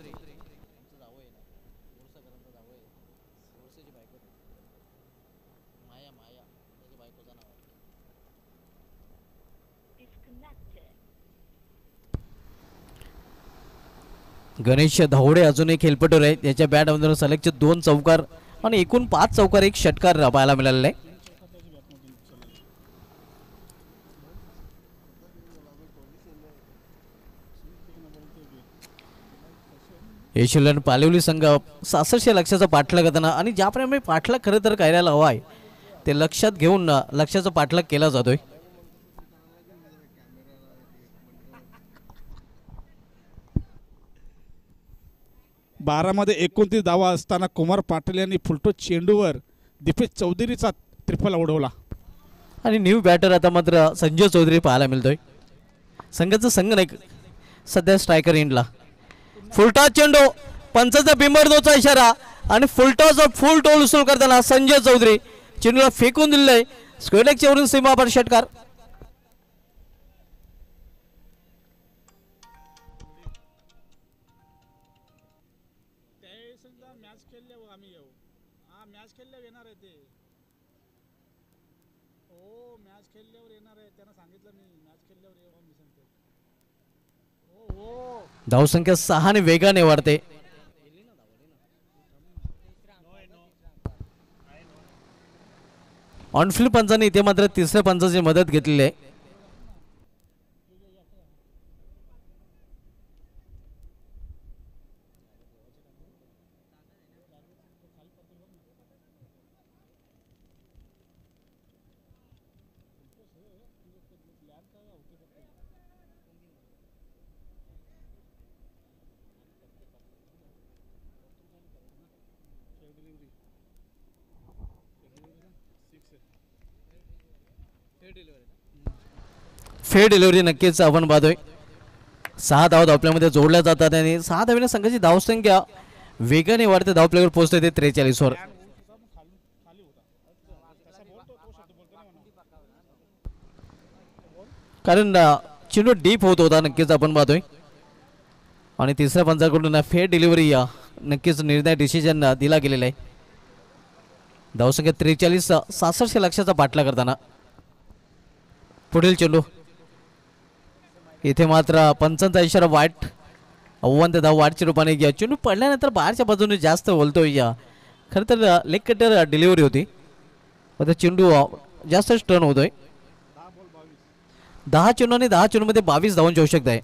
गणेश धावडे अजूनही खेळपटूर आहे. त्याच्या बॅटमधून सलगचे 2 चौकार आणि एकूण 5 चौकार 1 षटकार पाहायला मिळालेला आहे. यशोलन पालिवली संघ 66 लक्षाचा पाठलाग करताना, आणि ज्याप्रमाणे पाठलाग खरं तर करायला हवा आहे ते लक्षात घेऊन लक्षाचा पाठलाग केला जातोय. बारामध्ये 29 धावा असताना कुमार पाटील यांनी फुलटो चेंडूवर दीपेश चौधरीचा ट्रिपल उडवला. आणि न्यू बॅटर आता मात्र संजय चौधरी पाहायला मिळतोय. संघाचा संघ नाही सध्या स्ट्रायकर एंडला. फुलटॉस चेंडू, पंचाचा बिंबरदोचा इशारा, आणि फुलटॉसचा फुल टोल उचल करताना संजय चौधरी चेंडूला फेकून दिलेलं आहे. स्क्वेअरलेगच्या वरून सीमापार षटकार. येणार आहे ते. हो मॅच खेळल्यावर येणार आहे, त्यांना सांगितलं मी मॅच खेळल्यावर येऊ मी सांगते. हो हो धावसंख्या 6 ने वेगाने वाढते. ऑनफिल्ड पंचाने इथे मात्र तिसऱ्या पंचाची मदत घेतलेली आहे. फेड डिलिव्हरी नक्कीच आपण पाहतोय. 6 धावा धावपल्यामध्ये जोडल्या जातात आणि 6 धावेने संघाची धावसंख्या वेगाने वाढते. धावपल्यावर पोहोचते ते 43 वर. कारण चेंडू डीप होत होता नक्कीच आपण पाहतोय. आणि तिसऱ्या पंचाकडून फेड डिलिव्हरी नक्कीच निर्णय डिसिजन दिला गेलेला आहे. धावसंख्या 43, 66 लक्षाचा पाठला करताना पुढील चेंडू इथे मात्र पंचांचा इशारा वाईट. अव्वल धाव वाटच्या रूपाने घ्या. चेंडू पडल्यानंतर बाहेरच्या बाजूने जास्त बोलतोय या. खरं तर लेग कटर डिलिव्हरी होती, पण चेंडू जास्त टर्न होतोय. 10 चेंडू आणि 10 चेंडूमध्ये 22 धावांची आवश्यकता आहे.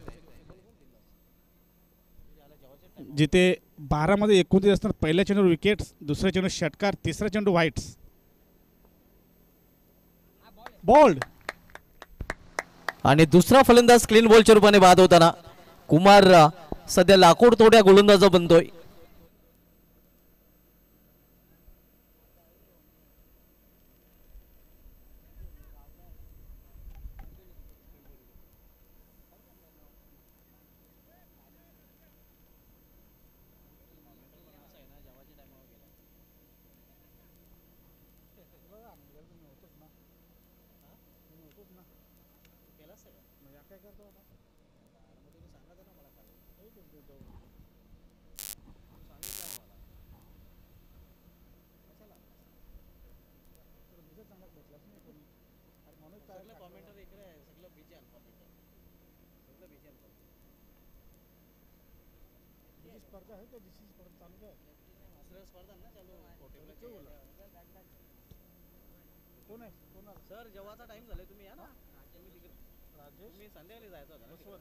जिथे 12 मध्ये 29 असणार. पहिल्या चेंडूवर विकेट, दुसऱ्या चेंडू षटकार, तिसरा चेंडू व्हाईट्स. बॉल्ड आणि दुसरा फलंदाज क्लीन बॉलच्या रूपाने बाद होताना कुमार सध्या लाकूड तोड्या गोलंदाज बनतोय. सर जेव्हाचा टाइम झालाय तुम्ही या ना. तुम्ही संध्याकाळी जायचं होतं.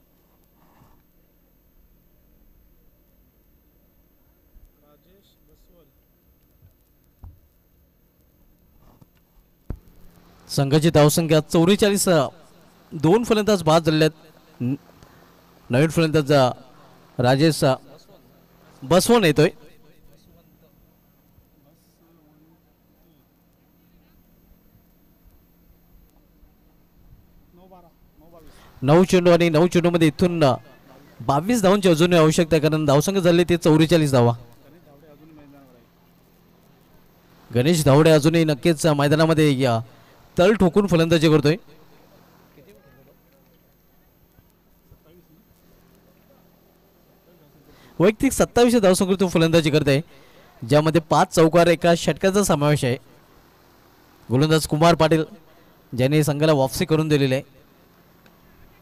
राजेश बसवल. संघाची धावसंख्या 44. 2 फलंदाज बाद झाले आहेत. नवीन फलंदाज राजेश बसवून येतोय. 9 चेंडू आणि 9 चेंडूमध्ये इथून 22 धावांची अजूनही आवश्यकता आहे. कारण धावसंख्या झाली ते 44 धावा. गणेश धावडे अजूनही नक्कीच मैदानामध्ये या तळ ठोकून फलंदाजी करतोय. वैयक्तिक 27 धावसंख्येतून फलंदाजी करते, ज्यामध्ये 5 चौकार एका षटकाचा समावेश आहे. गोलंदाज कुमार पाटील ज्यांनी संघाला वापसी करून दिलेली आहे.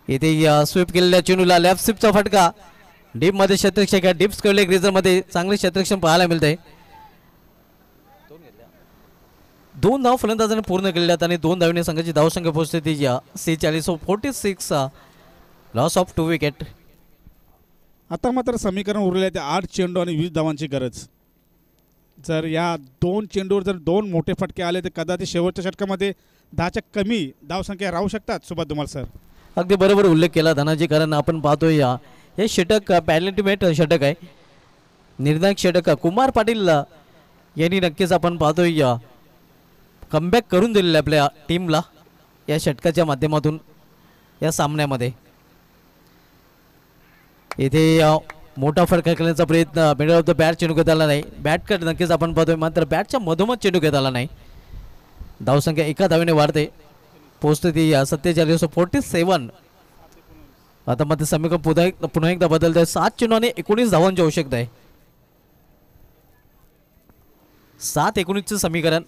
येथे स्वीप केलेल्या चेंडूला लेफ्ट स्वीपचा फटका. डीप मध्ये क्षेत्ररक्षक डीप स्क्वेअर ग्रेजर मध्ये चांगले क्षेत्ररक्षण पाहायला मिळते. 2 धाव फलंदाजाने पूर्ण केलेल्या आहेत आणि 2 धावांनी संघाची धावसंख्या पोहोचते ती 46. 46 लॉस ऑफ 2 विकेट. आता मात्र समीकरण उरले आहे 8 चेंडू आणि 20 धावांची गरज. जर या 2 चेंडूवर जर 2 मोठे फटके आले तर कदाचित शेवटच्या षटकामध्ये 10च्या कमी धावसंख्या राहू शकतात. सुभाष धुमाल सर अगदी बरोबर उल्लेख केला धनाजी. कारण आपण पाहतोय हे षटक पॅलेंटिमेट षटक आहे, निर्णायक षटक. कुमार पाटील यांनी नक्कीच आपण पाहतोय कमबॅक करून दिलेलं आपल्या टीमला या षटकाच्या माध्यमातून या सामन्यामध्ये. इथे मोठा फटका करण्याचा प्रयत्न मिडल ऑफ द बॅट चेंडू घेता आला नाही. बॅट कट नक्कीच आपण पाहतोय, मात्र बॅटच्या मधोमध चेंडू घेता आला नाही. धावसंख्या एका धावेने वाढते, पोहोचते ती 47. 47. आता मध्ये समीकरण पुन्हा एकदा बदलत आहे. 7 चेंडू आणि 19 धावांची आवश्यकता आहे. 7-19 समीकरण.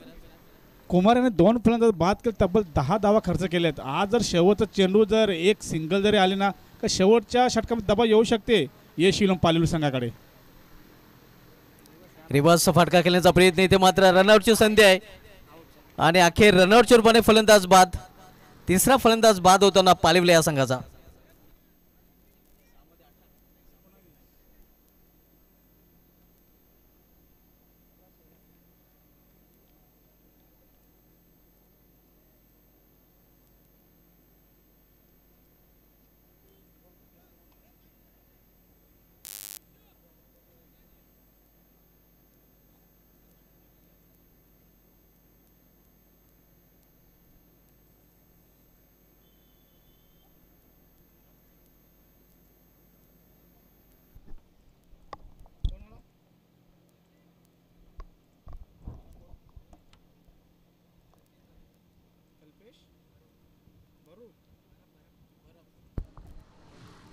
कुमार याने 2 फलंदाज बाद केले, तब्बल 10 धावा खर्च केलेत. आज जर शेवटचा चेंडू जर एक सिंगल जरी आली ना तर शेवटच्या षटकामध्ये दबाव येऊ शकते यश इलम पालील संघाकडे. रिव्हर्सचा फटका खेळण्याचा प्रयत्न, इथे मात्र रनआउटची संधी आहे आणि अखेर रनआउटच्या रूपाने फलंदाज बाद. तिसरा फलंदाज बाद होताना पालिवले या संघाचा.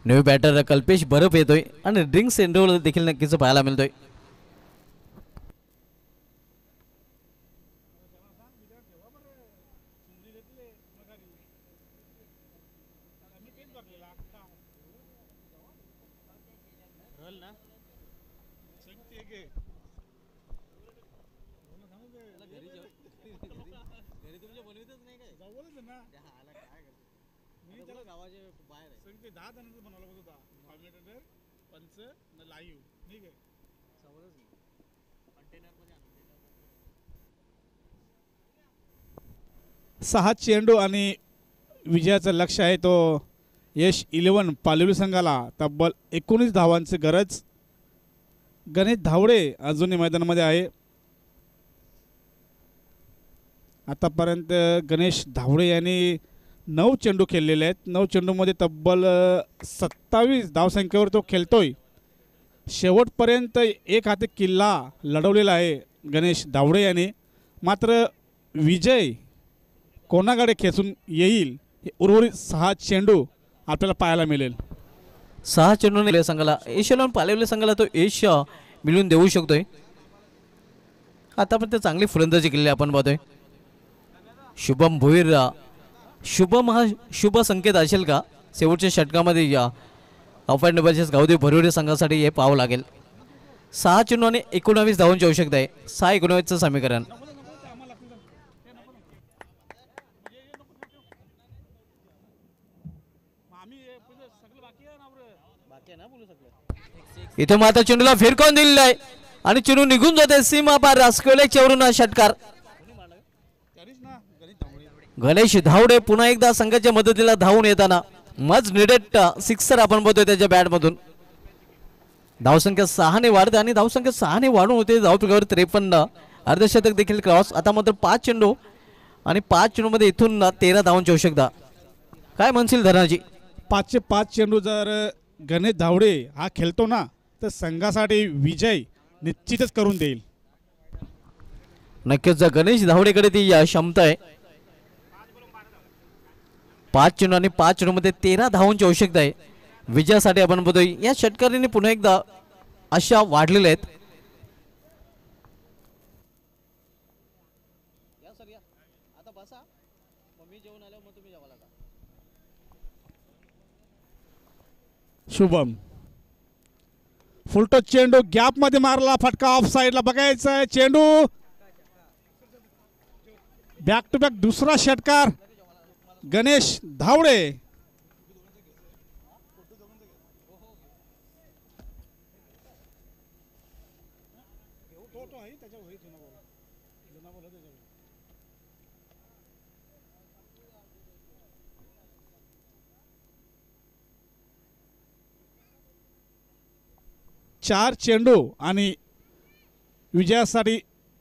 न्यू बॅटर कल्पेश बरफ येतोय आणि ड्रिंक्स एंडोल देखील नक्कीच पाहायला मिळतोय. सहा चेंडू आणि विजयाचं लक्ष आहे तो यश 11 पालिवली संघाला. तब्बल 19 धावांची गरज. गणेश धावडे अजूनही मैदानामध्ये आहे. आतापर्यंत गणेश धावडे यांनी 9 चेंडू खेळलेले आहेत. 9 चेंडूमध्ये तब्बल 27 धावसंख्येवर तो खेळतोय. शेवटपर्यंत एक हाती किल्ला लढवलेला आहे गणेश धावडे यांनी. मात्र विजय कोणाकडे खेचून येईल हे उर्वरित 6 चेंडू आपल्याला पाहायला मिळेल. 6 चेंडू संघाला एशियाला पालिवले संघाला तो यश मिळवून देऊ शकतोय. आतापर्यंत चांगली फलंदाजी केलेली आपण पाहतोय. शुभम भोईर, शुभम हा शुभ संकेत असेल का शेवटच्या षटकामध्ये या अफाईट नंबरच्या गावदेव भरवडे संघासाठी हे पाहावं लागेल. 6 चेंडू आणि 19 धावांची आवश्यकता आहे. 6-19चं समीकरण. इथे मात्र चेंडूला फिरकावून दिलेला आहे आणि चेंडू निघून जाते सीमा पार. रासकोलेच्यावरून षटकार. गणेश धावडे पुन्हा एकदा संघाच्या मदतीला धावून येताना मच निडेट सिक्सर आपण बघतोय त्याच्या बॅटमधून. धावसंख्या 6 ने वाढते आणि धावसंख्या 6 ने वाढून होते. धावपैकीवर 53, अर्धशतक देखील क्रॉस. आता मात्र 5 चेंडू आणि 5 चेंडूमध्ये इथून 13 धावांची आवश्यकता. काय म्हणशील धनाजी? 5चे 5 चेंडू जर गणेश धावडे हा खेळतो ना तर संघासाठी विजय निश्चितच करून देईल. नक्कीच गणेश धावडेकडे ती क्षमता आहे. 5 चेंडू आणि 5 चेंडूमध्ये 13 धावांची आवश्यकता आहे विजयासाठी. आपण बघतोय या षटकाराने पुन्हा एकदा आशा वाढलेल्या आहेत. शुभम फुलटो चेंडू गॅप मध्ये मारला. फटका ऑफ साइडला बघायचा आहे. चेंडू बॅक टू बॅक दुसरा षटकार गणेश धावडे. चार चेंडू आणि विजयासाठी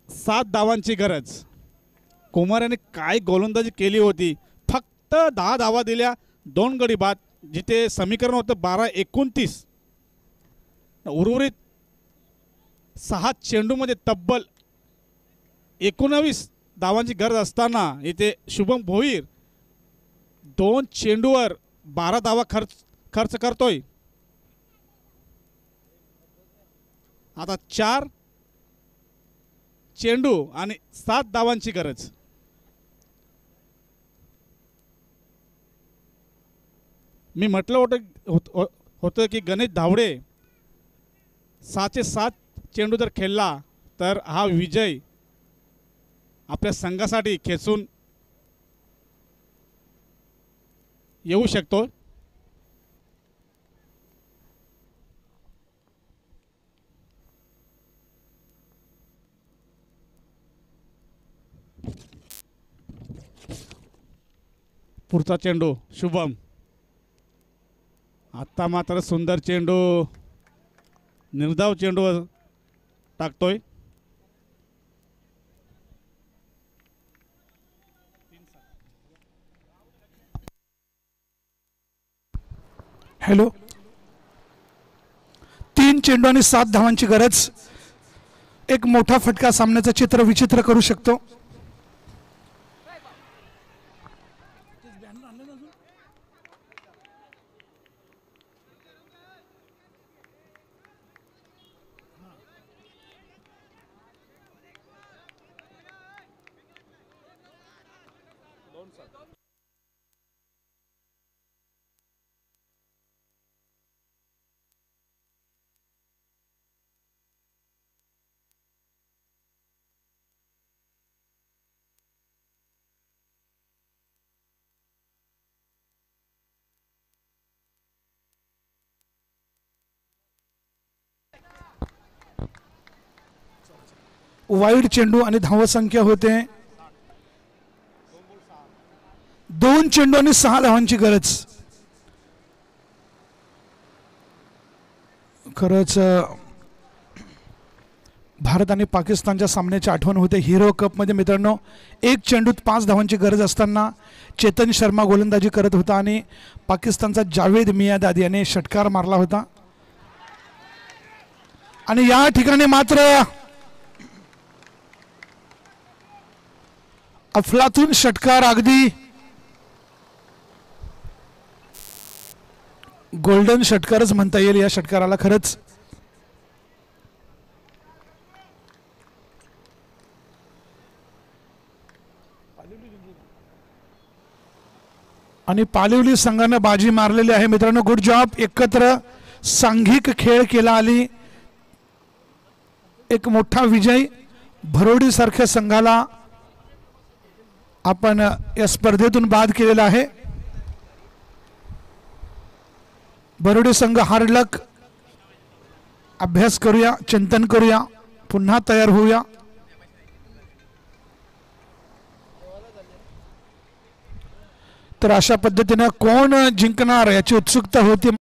7 धावांची गरज. कुमार यांनी काय गोलंदाजी केली होती. फक्त 10 धावा दिल्या, 2 गडी बाद. जिथे समीकरण होतं 12-29. उर्वरित 6 चेंडूमध्ये तब्बल 19 धावांची गरज असताना इथे शुभम भोईर 2 चेंडूवर 12 धावा खर्च करतोय. आता 4 चेंडू आणि 7 धावांची गरज. मी म्हटलं होतं की गणेश धावडे 6चे-7 चेंडू जर खेळला तर हा विजय आपल्या संघासाठी खेचून येऊ शकतो. पुढचा चेंडू शुभम. आता मात्र सुंदर चेंडू, निर्धाव चेंडू टाकतोय. हॅलो, 3 चेंडू आणि 7 धावांची गरज. एक मोठा फटका सामन्याचं चित्र विचित्र करू शकतो. वाईड चेंडू आणि धावसंख्या होते 2 चेंडू आणि 6 धावांची गरज. खरंच भारत आणि पाकिस्तानच्या सामन्याची आठवण होते. हिरो कपमध्ये मित्रांनो 1 चेंडूत 5 धावांची गरज असताना चेतन शर्मा गोलंदाजी करत होता आणि पाकिस्तानचा जावेद मियादाद याने षटकार मारला होता. आणि या ठिकाणी मात्र अफलातून षटकार, अगदी गोल्डन षटकारच म्हणता येईल या षटकाराला खरंच. आणि पालिवली संघाने बाजी मारलेली आहे मित्रांनो. Good job. एकत्र सांघिक खेळ केला आली. एक मोठा विजय. भरोडी सारख्या संघाला आपण या स्पर्धेतून बाद केलेला आहे. भरोडी संघ हार्ड लक. अभ्यास करूया, चिंतन करूया, पुन्हा तयार होऊया. तर अशा पद्धतीने कोण जिंकणार याची उत्सुकता होती.